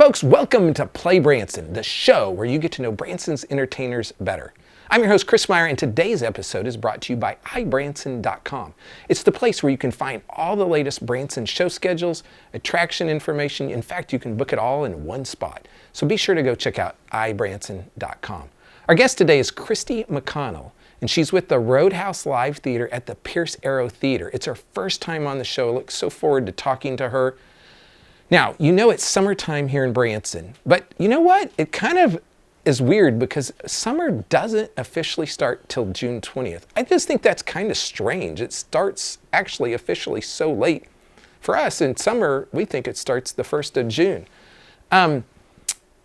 folks, welcome to PlayBranson, the show where you get to know Branson's entertainers better. I'm your host, Chris Meyer, and today's episode is brought to you by iBranson.com. It's the place where you can find all the latest Branson show schedules, attraction information. In fact, you can book it all in one spot. So be sure to go check out iBranson.com. Our guest today is Christy McConnell, and she's with the Roadhouse Live Theater at the Pierce Arrow Theater. It's her first time on the show. I look so forward to talking to her. Now, you know it's summertime here in Branson, but you know what? It kind of is weird because summer doesn't officially start till June 20th. I just think that's kind of strange. It starts actually officially so late. For us in summer, we think it starts the 1st of June.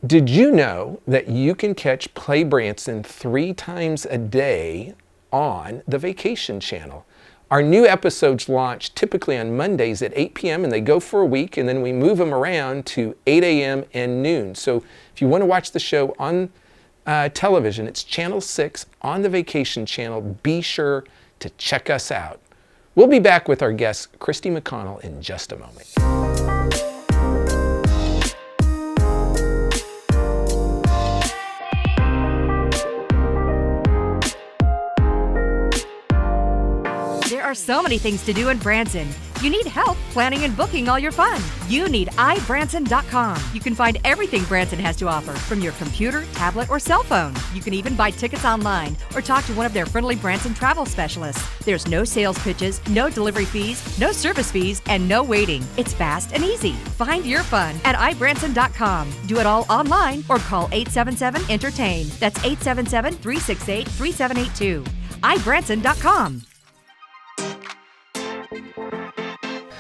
Did you know that you can catch PlayBranson 3 times a day on the Vacation Channel? Our new episodes launch typically on Mondays at 8 p.m. and they go for a week, and then we move them around to 8 a.m. and noon. So if you want to watch the show on television, it's Channel 6 on the Vacation Channel. Be sure to check us out. We'll be back with our guest, Christy McConnell, in just a moment. There are so many things to do in Branson. You need help planning and booking all your fun. You need iBranson.com. You can find everything Branson has to offer from your computer, tablet, or cell phone. You can even buy tickets online or talk to one of their friendly Branson travel specialists. There's no sales pitches, no delivery fees, no service fees, and no waiting. It's fast and easy. Find your fun at iBranson.com. Do it all online or call 877-ENTERTAIN. That's 877-368-3782. iBranson.com.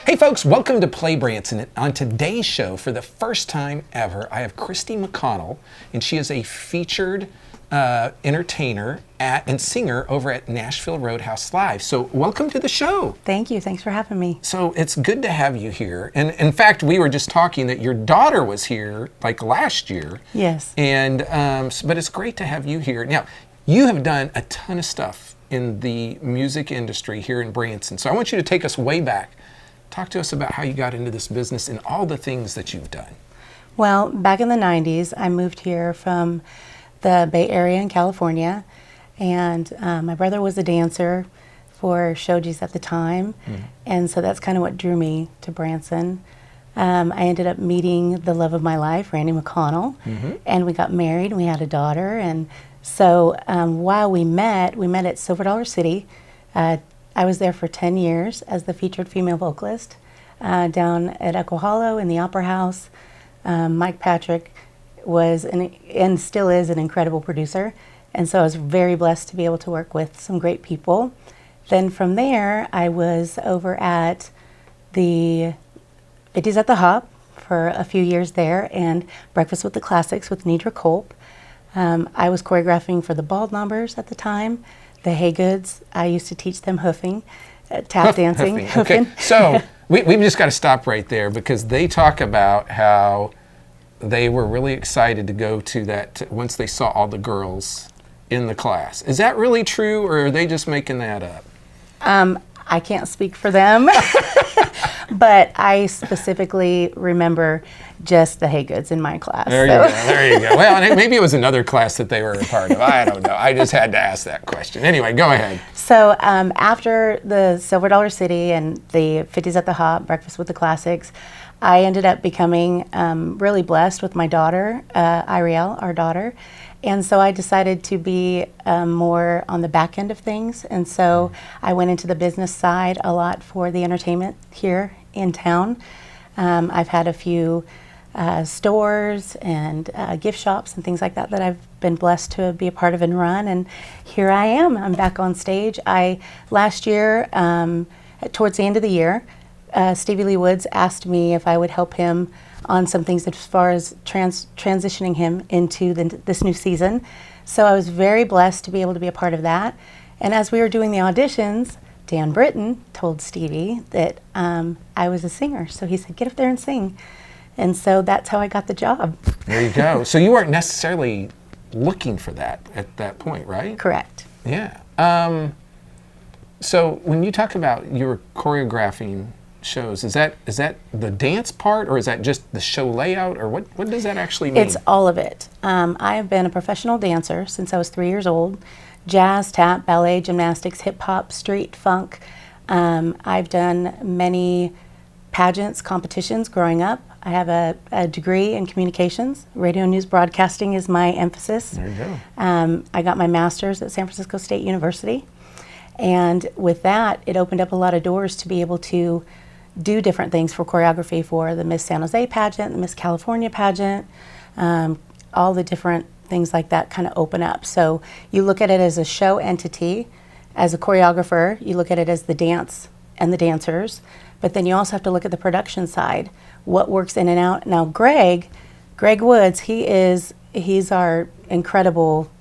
Hey folks, welcome to PlayBranson. On today's show, for the first time ever, I have Christy McConnell, and she is a featured entertainer and singer over at Nashville Roadhouse Live. So welcome to the show. Thank you. Thanks for having me. So it's good to have you here. And in fact, we were just talking that your daughter was here like last year. Yes. And but it's great to have you here. Now, you have done a ton of stuff in the music industry here in Branson. So I want you to take us way back. Talk to us about how you got into this business and all the things that you've done. Well, back in the 90s, I moved here from the Bay Area in California, and my brother was a dancer for Shoji's at the time, and so that's kind of what drew me to Branson. I ended up meeting the love of my life, Randy McConnell, and we got married, and we had a daughter, and so while we met at Silver Dollar City. I was there for 10 years as the featured female vocalist down at Echo Hollow in the Opera House. Mike Patrick was and still is an incredible producer, and so I was very blessed to be able to work with some great people. Then from there, I was over at the 50s at the Hop for a few years there, and Breakfast with the Classics with Nidra Culp. I was choreographing for the Bald Numbers at the time. The Hay Goods, I used to teach them hoofing, tap dancing. Okay, so we've just got to stop right there because they talk about how they were really excited to go to that once they saw all the girls in the class. Is that really true, or are they just making that up? I can't speak for them, but I specifically remember just the Hay Goods in my class. There you go. Well, maybe it was another class that they were a part of. I don't know. I just had to ask that question. Anyway, go ahead. So after the Silver Dollar City and the 50s at the Hop, Breakfast with the Classics, I ended up becoming really blessed with my daughter, Iriel, our daughter. And so I decided to be more on the back end of things. And so I went into the business side a lot for the entertainment here in town. I've had a few stores and gift shops and things like that that I've been blessed to be a part of and run. And here I am. I'm back on stage. Last year, towards the end of the year, Stevie Lee Woods asked me if I would help him on some things as far as transitioning him into this new season. So I was very blessed to be able to be a part of that. And as we were doing the auditions, Dan Britton told Stevie that I was a singer. So he said, get up there and sing. And so that's how I got the job. There you go. So you weren't necessarily looking for that at that point, right? Correct. Yeah. So when you talk about you were choreographing shows. Is that the dance part, or is that just the show layout, or what does that actually mean? It's all of it. I have been a professional dancer since I was 3 years old. Jazz, tap, ballet, gymnastics, hip hop, street, funk. I've done many pageants, competitions growing up. I have a degree in communications. Radio news broadcasting is my emphasis. There you go. I got my master's at San Francisco State University. And with that, it opened up a lot of doors to be able to do different things for choreography for the Miss San Jose pageant, the Miss California pageant, all the different things like that kind of open up. So you look at it as a show entity. As a choreographer, you look at it as the dance and the dancers, but then you also have to look at the production side, what works in and out. Now Greg Woods, he's our incredible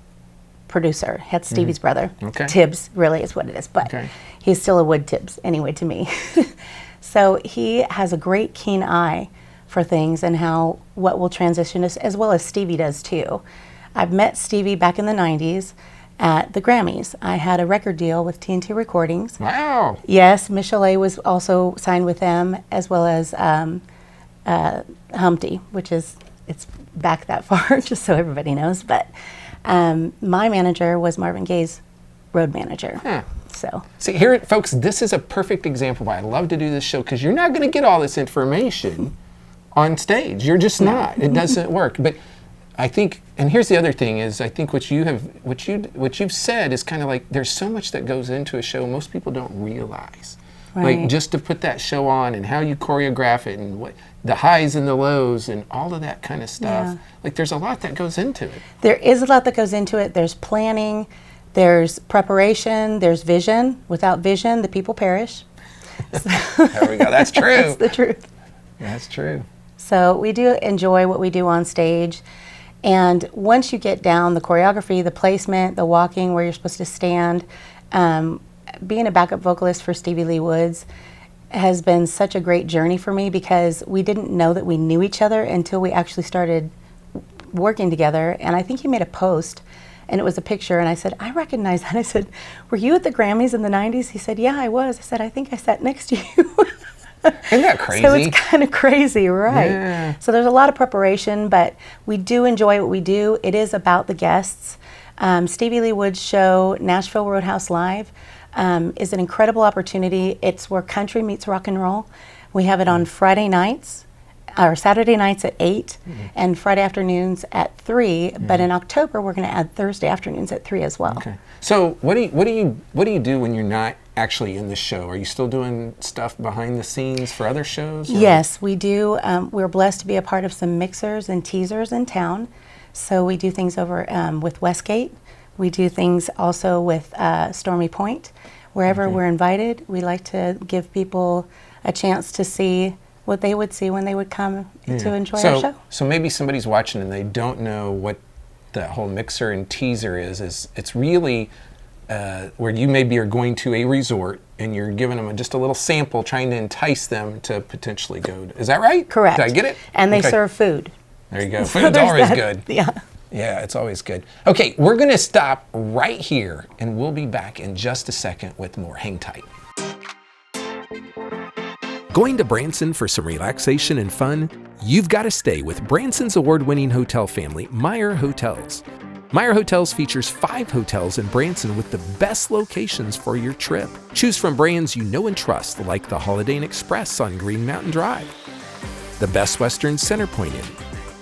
producer. That's Stevie's brother. Okay. Tibbs really is what it is, but he's still a Wood Tibbs anyway to me. So he has a great keen eye for things and what will transition us, as well as Stevie does too. I've met Stevie back in the 90s at the Grammys. I had a record deal with TNT Recordings. Wow. Yes, Michelle was also signed with them, as well as Humpty, which it's back that far, just so everybody knows. But my manager was Marvin Gaye's road manager. Huh. So see here, folks, this is a perfect example why I love to do this show, because you're not going to get all this information on stage. You're just not. It doesn't work. But I think, and here's the other thing is, I think what you've said is kind of like, there's so much that goes into a show most people don't realize. Right. Like just to put that show on and how you choreograph it and what the highs and the lows and all of that kind of stuff. Yeah. Like there's a lot that goes into it. There is a lot that goes into it. There's planning, there's preparation, there's vision. Without vision, the people perish. There we go. That's true. That's the truth. That's true. So we do enjoy what we do on stage. And once you get down the choreography, the placement, the walking, where you're supposed to stand, being a backup vocalist for Stevie Lee Woods has been such a great journey for me, because we didn't know that we knew each other until we actually started working together. And I think he made a post, and it was a picture, and I said, I recognize that. I said, were you at the Grammys in the 90s? He said, yeah, I was. I said, I think I sat next to you. Isn't that crazy? So it's kind of crazy, right? Yeah. So there's a lot of preparation, but we do enjoy what we do. It is about the guests. Stevie Lee Woods' show, Nashville Roadhouse Live, is an incredible opportunity. It's where country meets rock and roll. We have it on Friday nights, or Saturday nights at 8, and Friday afternoons at 3. But in October, we're going to add Thursday afternoons at 3 as well. Okay. So what do you do when you're not actually in the show? Are you still doing stuff behind the scenes for other shows? Or? Yes, we do. We're blessed to be a part of some mixers and teasers in town. So we do things over with Westgate. We do things also with Stormy Point. Wherever we're invited, we like to give people a chance to see what they would see when they would come to enjoy our show. So maybe somebody's watching and they don't know what that whole mixer and teaser is. It's really where you maybe are going to a resort and you're giving them just a little sample, trying to entice them to potentially go. Is that right? Correct. Did I get it? And they serve food. There you go. So Food's there's always that. good. Yeah. Yeah, it's always good. Okay, we're going to stop right here, and we'll be back in just a second with more. Hang tight. Going to Branson for some relaxation and fun? You've got to stay with Branson's award-winning hotel family, Meyer Hotels. Meyer Hotels features 5 hotels in Branson with the best locations for your trip. Choose from brands you know and trust, like the Holiday Inn Express on Green Mountain Drive, the Best Western Center Point Inn,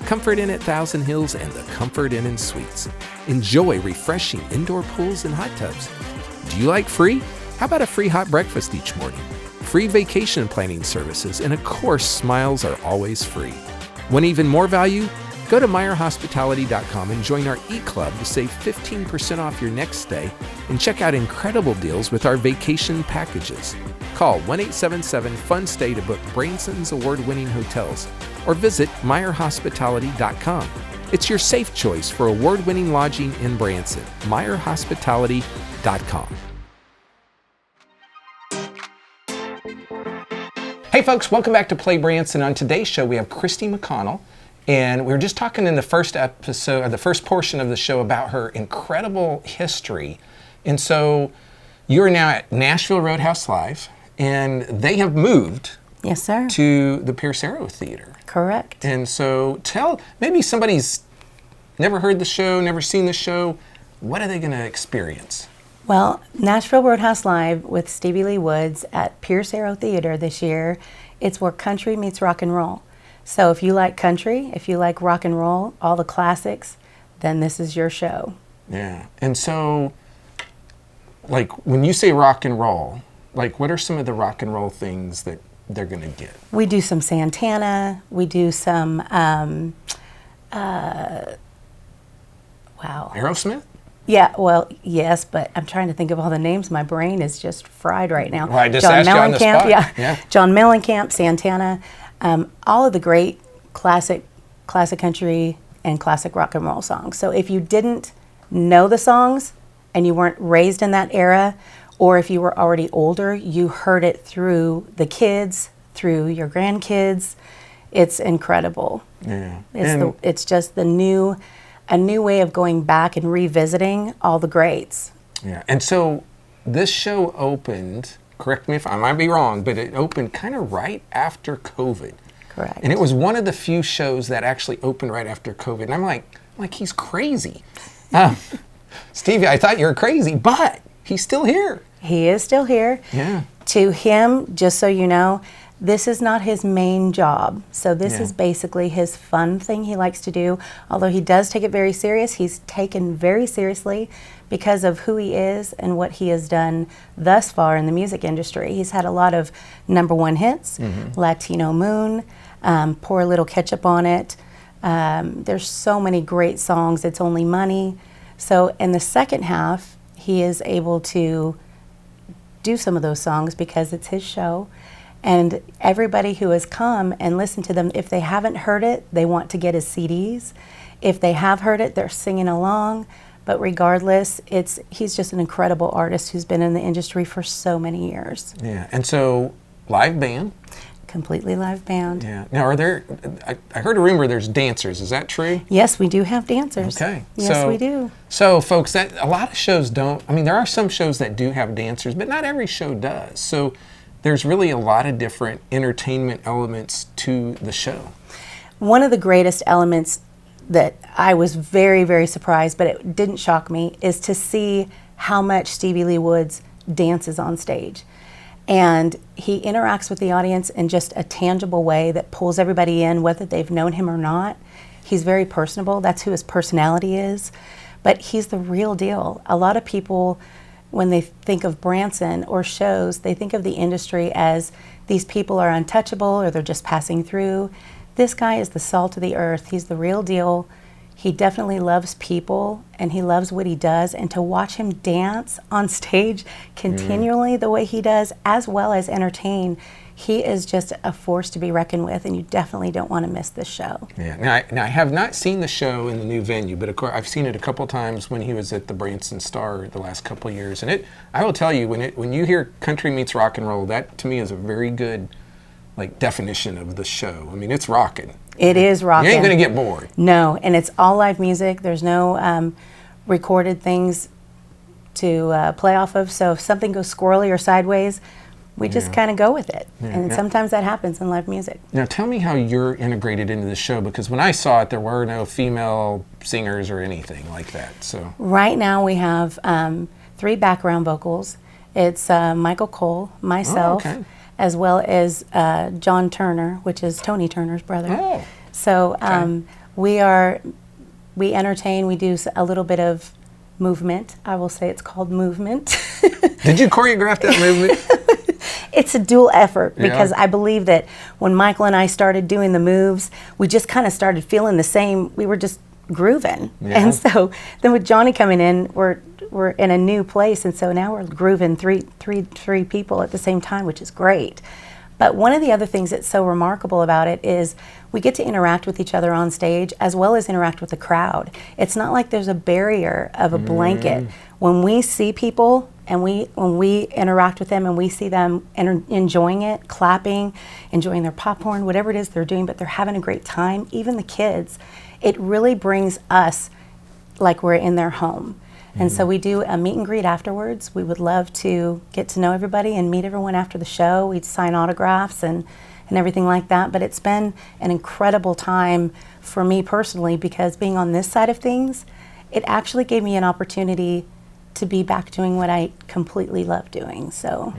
Comfort Inn at Thousand Hills, and the Comfort Inn and Suites. Enjoy refreshing indoor pools and hot tubs. Do you like free? How about a free hot breakfast each morning? Free vacation planning services, and of course, smiles are always free. Want even more value? Go to MeyerHospitality.com and join our e-club to save 15% off your next stay and check out incredible deals with our vacation packages. Call 1-877-FUN-STAY to book Branson's award-winning hotels or visit MeyerHospitality.com. It's your safe choice for award-winning lodging in Branson. MeyerHospitality.com. Hey folks, welcome back to PlayBranson. On today's show, we have Christy McConnell, and we were just talking in the first episode, or the first portion of the show, about her incredible history. And so you're now at Nashville Roadhouse Live, and they have moved Yes, sir. to the Pierce Arrow Theater. Correct. And so maybe somebody's never heard the show, never seen the show. What are they going to experience? Well, Nashville Roadhouse Live with Stevie Lee Woods at Pierce Arrow Theater this year, it's where country meets rock and roll. So if you like country, if you like rock and roll, all the classics, then this is your show. Yeah. And so, like, when you say rock and roll, like, what are some of the rock and roll things that they're going to get? We do some Santana. We do some, Aerosmith? Yeah, well, yes, but I'm trying to think of all the names. My brain is just fried right now. Well, I just asked you on the spot. Yeah. John Mellencamp, Santana, all of the great classic country and classic rock and roll songs. So if you didn't know the songs and you weren't raised in that era, or if you were already older, you heard it through the kids, through your grandkids. It's incredible. Yeah. It's just a new way of going back and revisiting all the greats. Yeah. And so this show opened, correct me if I might be wrong, but it opened kind of right after COVID. Correct. And it was one of the few shows that actually opened right after COVID. And I'm like, he's crazy. Stevie, I thought you were crazy, but he's still here. He is still here. Yeah. To him, just so you know, this is not his main job. So this is basically his fun thing he likes to do. Although he does take it very serious, he's taken very seriously because of who he is and what he has done thus far in the music industry. He's had a lot of #1 hits, Latino Moon, Pour a Little Ketchup on It. There's so many great songs, It's Only Money. So in the second half, he is able to do some of those songs because it's his show. And everybody who has come and listened to them, if they haven't heard it, they want to get his CDs. If they have heard it, they're singing along. But regardless, he's just an incredible artist who's been in the industry for so many years. Yeah. And so, live band. Completely live band. Yeah. Now, I heard a rumor there's dancers. Is that true? Yes, we do have dancers. Okay. Yes, we do. So, folks, a lot of shows don't. I mean, there are some shows that do have dancers, but not every show does. So, there's really a lot of different entertainment elements to the show. One of the greatest elements that I was very, very surprised, but it didn't shock me, is to see how much Stevie Lee Woods dances on stage. And he interacts with the audience in just a tangible way that pulls everybody in, whether they've known him or not. He's very personable. That's who his personality is. But he's the real deal. A lot of people, when they think of Branson or shows, they think of the industry as these people are untouchable or they're just passing through. This guy is the salt of the earth. He's the real deal. He definitely loves people and he loves what he does. And to watch him dance on stage continually the way he does, as well as entertain, he is just a force to be reckoned with, and you definitely don't want to miss this show. Yeah. Now I have not seen the show in the new venue, but of course I've seen it a couple times when he was at the Branson Star the last couple of years. And I will tell you, when you hear country meets rock and roll, that to me is a very good definition of the show. I mean, it's rocking. It is rocking. You ain't gonna get bored. No, and it's all live music. There's no recorded things to play off of. So if something goes squirrely or sideways, we just kind of go with it. Yeah. And sometimes that happens in live music. Now tell me how you're integrated into the show, because when I saw it, there were no female singers or anything like that. So right now we have 3 background vocals. It's Michael Cole, myself, as well as John Turner, which is Tony Turner's brother. Oh. So we entertain, we do a little bit of movement. I will say it's called movement. Did you choreograph that movement? It's a dual effort, because I believe that when Michael and I started doing the moves, we just kind of started feeling the same. We were just grooving. Yeah. And so then with Johnny coming in, we're in a new place, and so now we're grooving three people at the same time, which is great. But one of the other things that's so remarkable about it is we get to interact with each other on stage as well as interact with the crowd. It's not like there's a barrier of a blanket. When we see people and when we interact with them and we see them enjoying it, clapping, enjoying their popcorn, whatever it is they're doing, but they're having a great time, even the kids, it really brings us like we're in their home. And so we do a meet and greet afterwards. We would love to get to know everybody and meet everyone after the show. We'd sign autographs, and and everything like that. But it's been an incredible time for me personally, because being on this side of things, it actually gave me an opportunity to be back doing what I completely love doing. So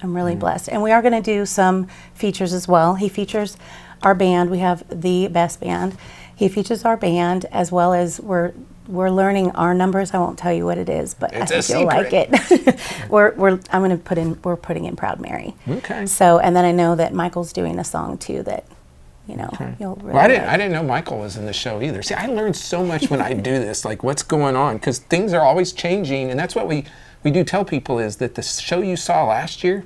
I'm really blessed. And we are going to do some features as well. He features our band. We have the best band. He features our band, as well as we're learning our numbers. I won't tell you what it is, but It's I think you'll like it. We're putting in Proud Mary. Okay. So, and then I know that Michael's doing a song too that, you know, you'll really Well, I like. didn't know Michael was in the show either. See, I learned so much when I do this, like what's going on, because things are always changing, and that's what we do tell people, is that the show you saw last year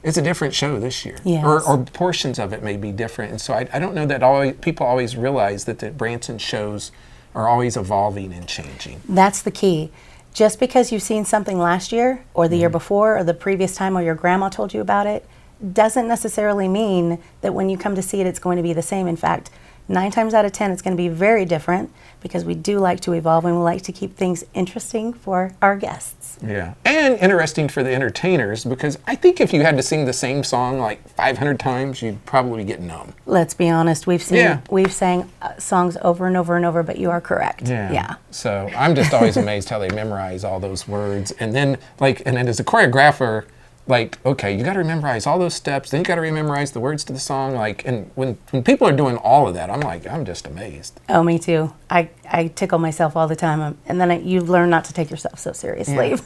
is a different show this year. Yes. Or portions of it may be different. And so I don't know that people always realize that the Branson shows are always evolving and changing. That's the key. Just because you've seen something last year or the year before or the previous time, or your grandma told you about it, doesn't necessarily mean that when you come to see it, it's going to be the same. In fact, 9 times out of 10, it's going to be very different, because we do like to evolve and we like to keep things interesting for our guests. Yeah, and interesting for the entertainers, because I think if you had to sing the same song like 500 times, you'd probably get numb. Let's be honest, we've sang songs over and over and over, but you are correct. Yeah. So I'm just always amazed how they memorize all those words, and then as a choreographer, like, okay, you got to memorize all those steps, then you got to memorize the words to the song, like, and when people are doing all of that, I'm just amazed. Oh, me too. I tickle myself all the time, and then you learn not to take yourself so seriously.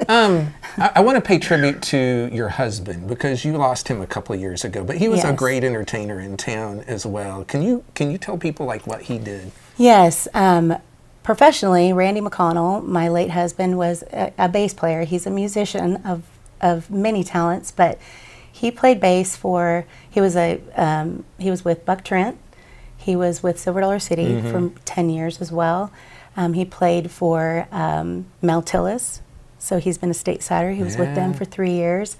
Yeah. I want to pay tribute to your husband, because you lost him a couple of years ago, but he was a Yes. great entertainer in town as well. Can you tell people like what he did? Yes. Professionally, Randy McConnell, my late husband, was a bass player. He's a musician of many talents, but he played bass he was with Buck Trent. He was with Silver Dollar City for 10 years as well. He played for Mel Tillis, so he's been a statesider. He was with them for 3 years.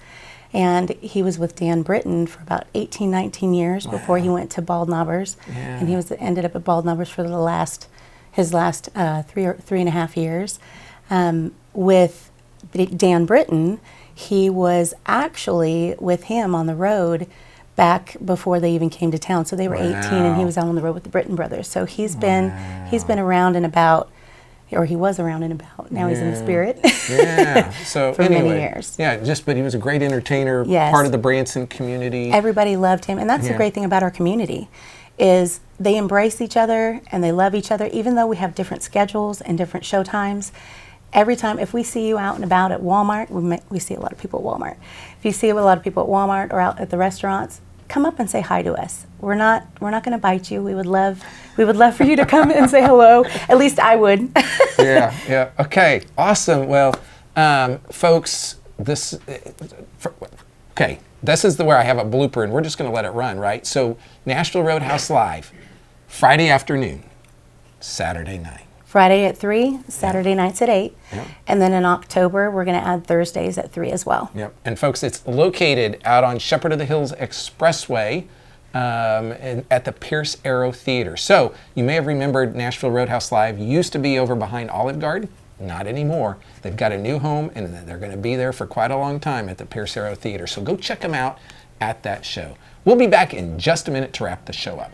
And he was with Dan Britton for about 18, 19 years before he went to Bald Knobbers. Yeah. And he ended up at Bald Knobbers for his last 3.5 years. With Dan Britton, he was actually with him on the road back before they even came to town. So they were 18, and he was out on the road with the Britton brothers. So he's been around and about, or he was around and about. Now he's in the spirit. Yeah. So for many years. Yeah. But he was a great entertainer. Yes. Part of the Branson community. Everybody loved him, and that's the great thing about our community, is they embrace each other and they love each other, even though we have different schedules and different show times. Every time, if we see you out and about at Walmart, we see a lot of people at Walmart. If you see a lot of people at Walmart or out at the restaurants, come up and say hi to us. We're not going to bite you. We would love for you to come and say hello. At least I would. Yeah. Okay. Awesome. Well, folks, this is where I have a blooper, and we're just going to let it run, right? So, Nashville Roadhouse Live, Friday afternoon, Saturday night. Friday at 3, Saturday nights at 8. Yep. And then in October, we're going to add Thursdays at 3 as well. Yep. And folks, it's located out on Shepherd of the Hills Expressway at the Pierce Arrow Theater. So you may have remembered Nashville Roadhouse Live used to be over behind Olive Garden. Not anymore. They've got a new home, and they're going to be there for quite a long time at the Pierce Arrow Theater. So go check them out at that show. We'll be back in just a minute to wrap the show up.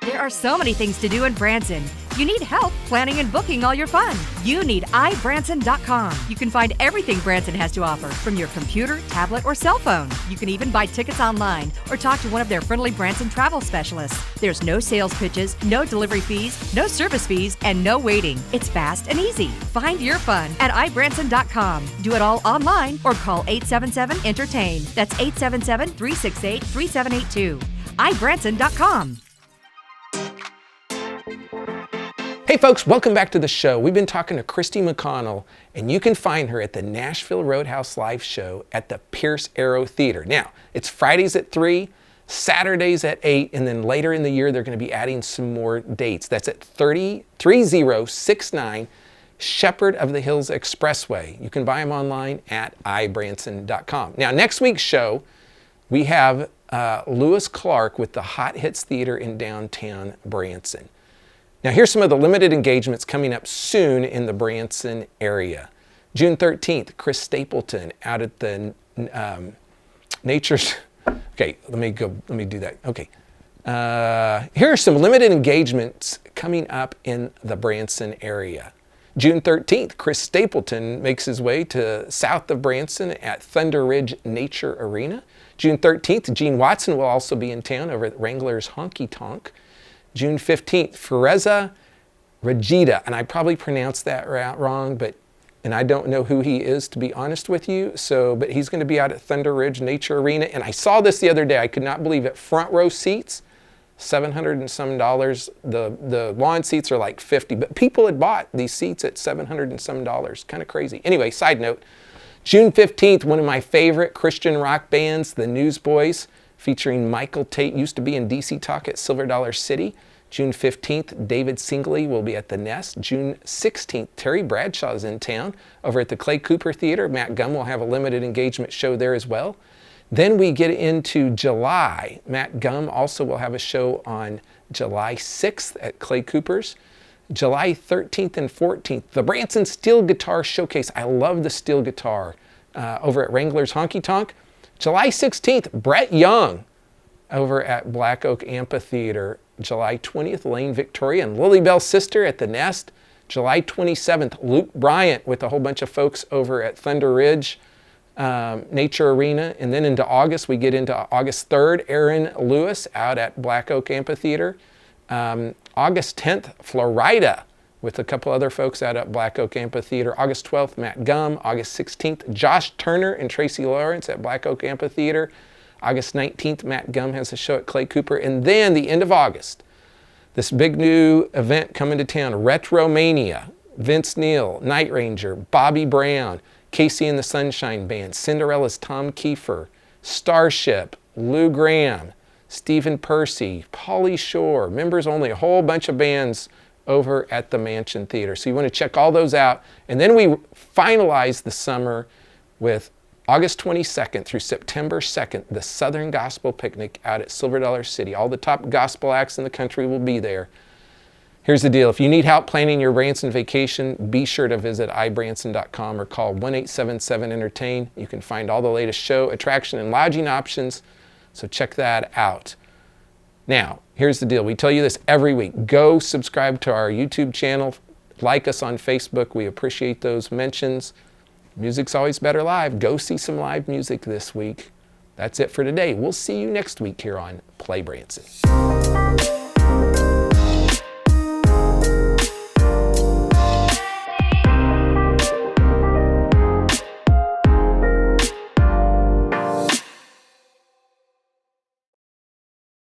There are so many things to do in Branson. You need help planning and booking all your fun. You need iBranson.com. You can find everything Branson has to offer from your computer, tablet, or cell phone. You can even buy tickets online or talk to one of their friendly Branson travel specialists. There's no sales pitches, no delivery fees, no service fees, and no waiting. It's fast and easy. Find your fun at iBranson.com. Do it all online or call 877-ENTERTAIN. That's 877-368-3782. iBranson.com. Hey folks, welcome back to the show. We've been talking to Christy McConnell, and you can find her at the Nashville Roadhouse Live show at the Pierce Arrow Theater. Now, it's Fridays at 3, Saturdays at 8, and then later in the year they're going to be adding some more dates. That's at 3069 Shepherd of the Hills Expressway. You can buy them online at iBranson.com. Now, next week's show, we have Lewis Clark with the Hot Hits Theater in downtown Branson. Now, here's some of the limited engagements coming up soon in the Branson area. June 13th, Chris Stapleton out at the nature's, okay, let me do that. Okay. Here are some limited engagements coming up in the Branson area. June 13th, Chris Stapleton makes his way to south of Branson at Thunder Ridge Nature Arena. June 13th, Gene Watson will also be in town over at Wrangler's Honky Tonk. June 15th, Fereza Regida, and I probably pronounced that wrong, and I don't know who he is, to be honest with you, but he's going to be out at Thunder Ridge Nature Arena, and I saw this the other day. I could not believe it. Front row seats, $700 and some. The lawn seats are like $50, but people had bought these seats at $700 and some. Kind of crazy. Anyway, side note, June 15th, one of my favorite Christian rock bands, the Newsboys, featuring Michael Tate, used to be in DC Talk at Silver Dollar City. June 15th, David Singley will be at the Nest. June 16th, Terry Bradshaw is in town over at the Clay Cooper Theater. Matt Gumm will have a limited engagement show there as well. Then we get into July. Matt Gumm also will have a show on July 6th at Clay Cooper's. July 13th and 14th, the Branson Steel Guitar Showcase. I love the steel guitar over at Wrangler's Honky Tonk. July 16th, Brett Young over at Black Oak Amphitheater. July 20th, Lane Victoria and Lily Bell's sister at the Nest. July 27th, Luke Bryant with a whole bunch of folks over at Thunder Ridge Nature Arena. And then into August, we get into August 3rd, Aaron Lewis out at Black Oak Amphitheater. August 10th, Florida with a couple other folks out at Black Oak Amphitheater. August 12th, Matt Gumm. August 16th, Josh Turner and Tracy Lawrence at Black Oak Amphitheater. August 19th, Matt Gumm has a show at Clay Cooper. And then the end of August, this big new event coming to town, Retromania. Vince Neil, Night Ranger, Bobby Brown, Casey and the Sunshine Band, Cinderella's Tom Kiefer, Starship, Lou Graham, Stephen Percy, Pauly Shore, members only, a whole bunch of bands over at the Mansion Theater. So you want to check all those out. And then we finalize the summer with August 22nd through September 2nd, the Southern Gospel Picnic out at Silver Dollar City. All the top gospel acts in the country will be there. Here's the deal. If you need help planning your Branson vacation, be sure to visit ibranson.com or call 1-877-ENTERTAIN. You can find all the latest show, attraction, and lodging options. So check that out. Now, here's the deal. We tell you this every week. Go subscribe to our YouTube channel. Like us on Facebook. We appreciate those mentions. Music's always better live. Go see some live music this week. That's it for today. We'll see you next week here on Play Branson.